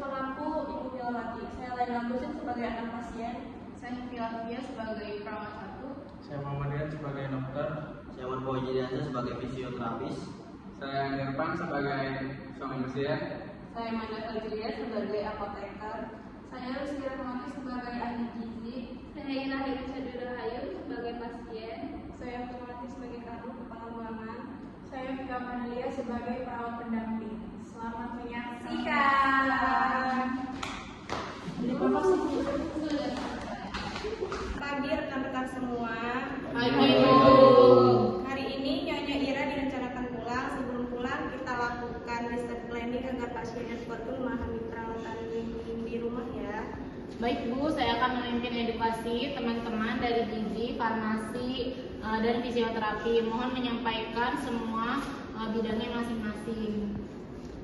telepon aku Ibu Milawati. Saya Laila Kusin sebagai anak pasien. Saya Filavia sebagai perawat 1. Saya Muhammadian sebagai dokter. Saya Marco Jidiansa sebagai fisioterapis. Saya Irfan sebagai suami pasien. Saya Manda Aljulia sebagai apoteker. Saya Rizky Rahmati sebagai ahli gizi. Saya Inah Irsyadul Rahayu sebagai pasien. Saya Fatimati sebagai kru kepala ruangan. Saya Vika Manalia sebagai perawat pendamping. Selamat menyaksikan. Terima kasih. Pagi rekan-rekan semua. Pagi Bu. Hari ini Nyonya Ira direncanakan pulang. Sebelum pulang kita lakukan riset planning agar pasiennya kuat memahami perawatan di rumah ya. Baik Bu, saya akan memimpin edukasi teman-teman dari gizi, farmasi, dan fisioterapi. Mohon menyampaikan semua bidangnya masing-masing.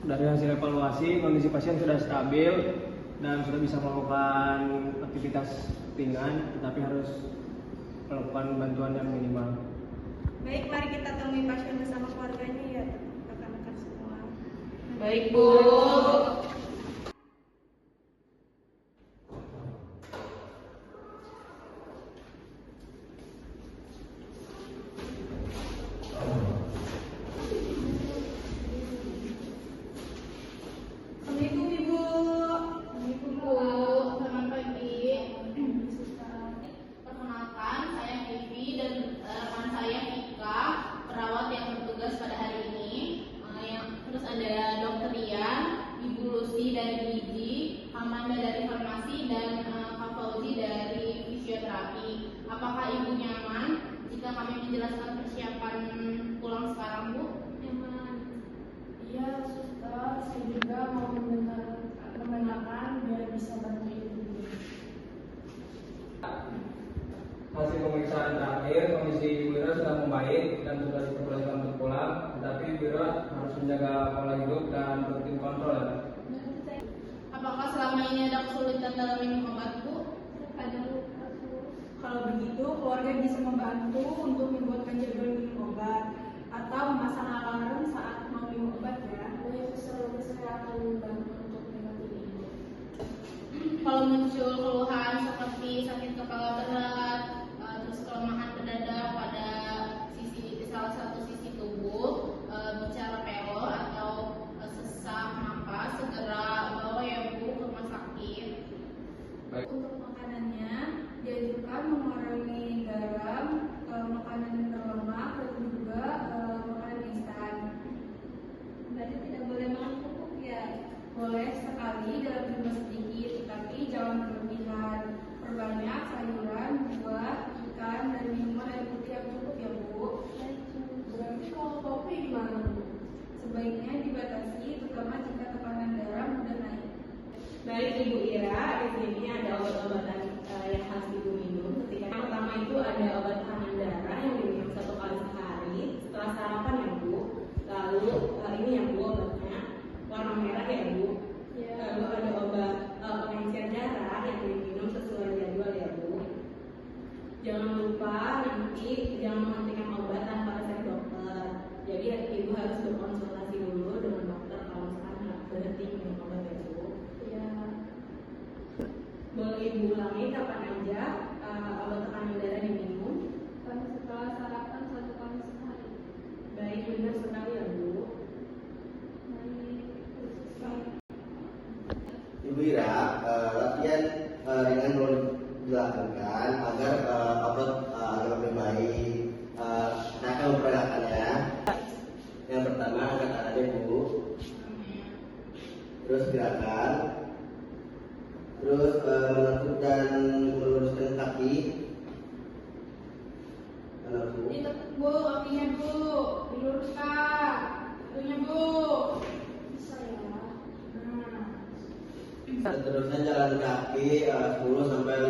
Dari hasil evaluasi, kondisi pasien sudah stabil dan sudah bisa melakukan aktivitas ringan, tetapi harus melakukan bantuan yang minimal. Baik, mari kita temui pasien bersama keluarganya ya, rekan-rekan semua. Baik Bu. Assalamualaikum Ibu. Selamat pagi. Perkenalkan, saya Vivi dan rekan saya Ika, perawat yang bertugas pada hari ini. Terus ada Dokter Rian, Ibu Lucy dari gizi, Amanda dari farmasi, dan Kak Fauzi dari fisioterapi. Apakah Ibu nyaman jika kami menjelaskan persiapan pulang sekarang, Bu? Nyaman. Iya, suster. Saya juga mau menanyakan biar bisa bantu ibu. Hasil pemeriksaan terakhir, kondisi Ibu Ira sudah membaik dan sudah diperbolehkan untuk pulang, tetapi Ibu Ira harus menjaga pola hidup dan rutin kontrol ya. Apakah selama ini ada kesulitan dalam minum obat, Bu? Ada luka, Bu. Kalau begitu, keluarga bisa membantu untuk membuatkan jadwal minum obat atau memasang alarm saat mau minum obat ya. Selalu saya akan membantu untuk mengerti ibu. Kalau muncul keluhan seperti sakit kepala berat, terus kelemahan mendadak pada salah satu sisi tubuh, bicara pelo atau sesak napas, segera bawa ya Bu ke rumah sakit. Untuk makanannya, dianjurkan mengurangi garam, makanan berlemak, dan juga makanan instan. Berarti tidak boleh makan pupuk ya? Boleh sekali dalam jumlah sedikit, tapi jangan berlebihan. Perbanyak sayuran, buah, ikan, dan minuman air putih yang cukup ya Bu. Berarti kalau kopi gimana Bu? Sebaiknya dibatasi, terutama jika tekanan darah mudah naik. Baik Ibu Ira, di sini ada obat-obatan yang harus Ibu minum. Ketika yang pertama itu ada obat tekanan darah yang diminum 1 kali sehari setelah sarapan ya Bu. Lalu ini ya Bu obatnya warna merah ya Bu. Lalu ada obat pengencer darah yang diminum sesuai jadwal ya Bu. Jangan lupa nanti jangan menghentikan obat tanpa resep dokter. Jadi Ibu harus berkonsultasi dulu dengan dokter kalau misalkan nggak berhenti minum obat ya Bu. Boleh Ibu ulangi kapan aja obat tekanan darah diminum? Setelah sarapan 1 kali sehari. Baik, benar sekali ya Bu. Ibu Ira, latihan ringan perlu dilakukan agar otot agar lebih baik. Saya akan memperagakannya. Yang pertama angkat tangannya Bu, terus gerakan, terus menekuk dan meluruskan kaki. Ditekuk Bu, kakinya Bu, diluruskan. Kakinya Bu. Bisa ya. Seterusnya jalan kaki 10 sampai